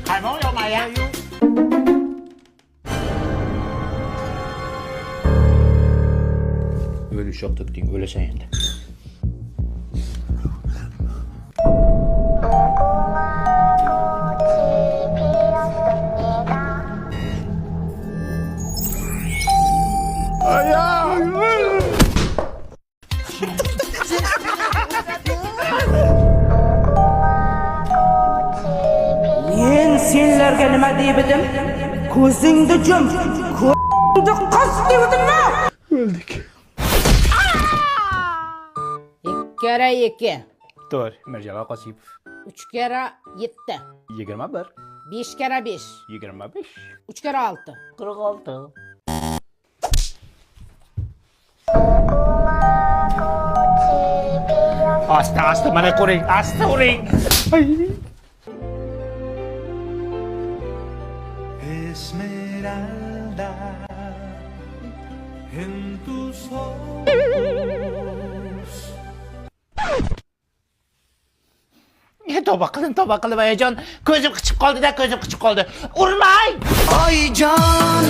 Kaymağı yok mu ya? Öyle şok döktün, öyle sen yendi. Men senlarga nima deybidim? Ko'zingni jum, ko'zingni qas deybidim-mi? Öldük. 2 kere 2, Doğru, Mercan Kasipov. 3 kere 7, 21, 5 kere 5, 25, 3 kere 6. 46. Asta, mana kuring, asta kuring. Ay. Esmeralda en tus ojos. Toba qilib ayajon. Ko'zim qichib qoldi-da, ko'zim qichib qoldi. Urmay! Ay can